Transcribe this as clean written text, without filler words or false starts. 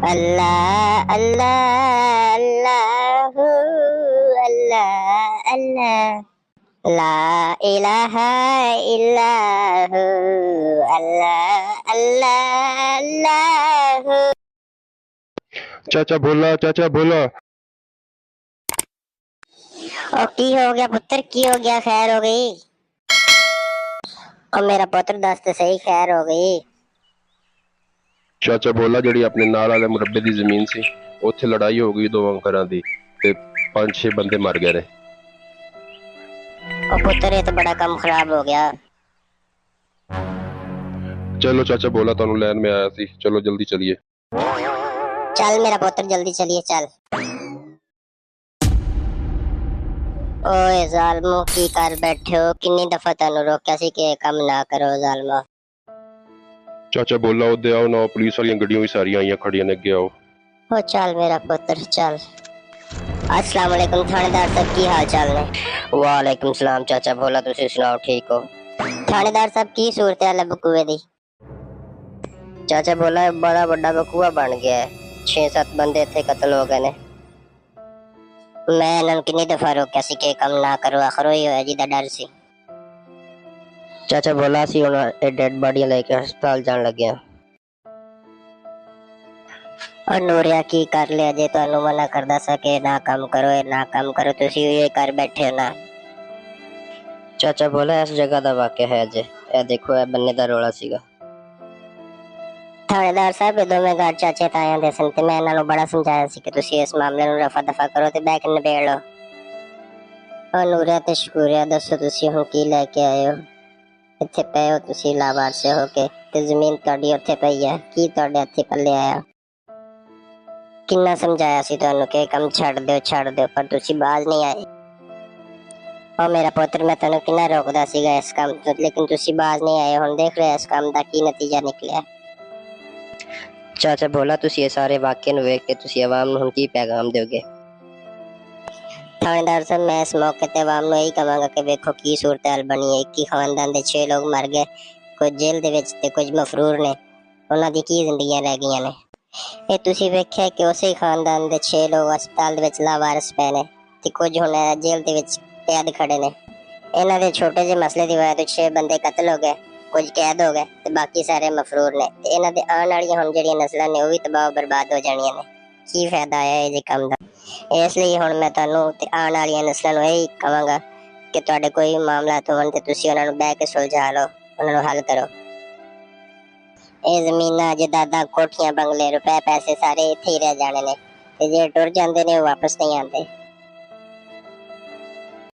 अल्लाह अल्लाह अल्लाह अल्लाह अल्लाह ला इलाहा इल्लाह अल्लाह अल्लाह अल्लाह। चाचा भोला। और की हो गया पुत्र, की हो गया? खैर हो गई? और मेरा पुत्र दस तो सही, खैर हो गई? ਚਾਚਾ ਭੋਲਾ ਜਿਹੜੀ ਆਪਣੇ ਨਾਲ ਵਾਲੇ ਮੁਰੱਬੇ ਦੀ ਜ਼ਮੀਨ ਸੀ, ਉੱਥੇ ਲੜਾਈ ਹੋ ਗਈ ਦੋਵਾਂ ਘਰਾਂ ਦੀ ਤੇ 5-6 ਬੰਦੇ ਮਰ ਗਏ ਨੇ। और पुत्र ये तो बड़ा काम खराब हो गया। ਚਲੋ ਚਾਚਾ ਭੋਲਾ, ਤੁਹਾਨੂੰ ਲੈਣ ਮੈਂ ਆਇਆ ਸੀ, ਚਲੋ ਜਲਦੀ ਚਲੀਏ। चल मेरा पुत्र जल्दी चलिए चल। ओए जालमो की कर बैठे हो? किन्नी दफा तेनू रोकिया सी कि काम ना करो जालमा। ਚਾਚਾ ਭੋਲਾ ਉਹਦੇ ਆਓ ਨਾ, ਪੁਲਿਸ ਵਾਲੀਆਂ ਗੱਡੀਆਂ ਵੀ ਸਾਰੀਆਂ ਆਈਆਂ ਖੜੀਆਂ ਨੇ, ਅੱਗੇ ਆਓ। हो चल मेरा पुत्र चल। अस्सलाम वालेकुम थानेदार साहब, की हाल चाल ने? वालेकुम सलाम चाचा भोला, तुसी सुनाओ ठीक हो? थानेदार साहब की सूरत हाल है बकुए दी? चाचा भोला बड़ा बड़ा बकुआ बन गया है, 6-7 बंदे इत्थे कत्ल हो गए ने। मैं इन्हां किन्नी दफा रोकिया सी कि काम ना करो, आखिर ही होया जिहदा डर सी। चाचा भोला सी हुण डेड बॉडियां लेके हस्पताल जान लगे हैं। और नूरिया की कर लिया जे तुहानू मना करदा सा कि ना काम करो, ना काम करो, तुसी ये कर बैठे हो ना। चाचा भोला इस जगह दा वाकया है जे, ए देखो ए बन्ने दा रोला सीगा। थानेदार साहब दोवें घर चाचे ताया दे सन ते मैं इन्हां नू बड़ा समझाया सी कि तुसी इस मामले नू रफा दफा करो ते बैठ के निबेड़ लो। और नूरिया ते शकूरिया दसो तुसी हुण की लेके आए हो? इत्थे पए हो तुसी लावारस हो के ते जमीन तुहाडी उत्थे पई है, की तुहाडे हत्थे पल्ले आया? किन्ना समझाया सी तुहानू कि काम छड़ दो पर तुसी बाज नहीं आए। और मेरा पुत्र मैं तुहानू किन्ना रोकदा सीगा इस काम तो, लेकिन तुसी बाज नहीं आए। हुण देख रहे इस काम दा की नतीजा निकलिया। चाचा भोला तुसी ये सारे वाकये नू वेख के तुसी अवाम नू हुण की पैगाम दोगे? थानेदार साहब मैं इस मौके ते अवाम नू यही कहांगा कि वेखो की सूरत हाल बनी है। एक ही खानदान दे 6 लोग मर गए, कुछ जेल दे विच ते कुछ मफरूर ने, उन्हां दी की जिंदगियां रह गईयां ने। ये तुसी वेख्या कि उसे खानदान दे 6 लोग अस्पताल दे विच लावारस पए ने ते कुछ हुण जेल दे विच कैद खड़े ने। इन्हां दे छोटे जे मसले दी वजह तो 6 बंदे कत्ल हो गए, कुछ कैद हो गए ते बाकी सारे मफरूर ने ते इन्हां दे आने वालियां हुण जेहड़ियां नस्लां ने ओह भी तबाह बर्बाद हो जाणियां ने। की फायदा आया इह जे काम दा? इसलिए हुण मैं तुहानू ते आने वालियां नस्लां नू यही कहांगा कि तुहाडे कोई मामला होण ते तुसी उन्हां नू बैठ के सुलझा लो, उन्हां नू हल करो। ਇਹ ਜ਼ਮੀਨਾਂ ਜਾਇਦਾਦਾਂ ਕੋਠੀਆਂ ਬੰਗਲੇ रुपए पैसे सारे इत्थे ही रह जाने ने ते जे टुर जांदे ने वापस नहीं आते।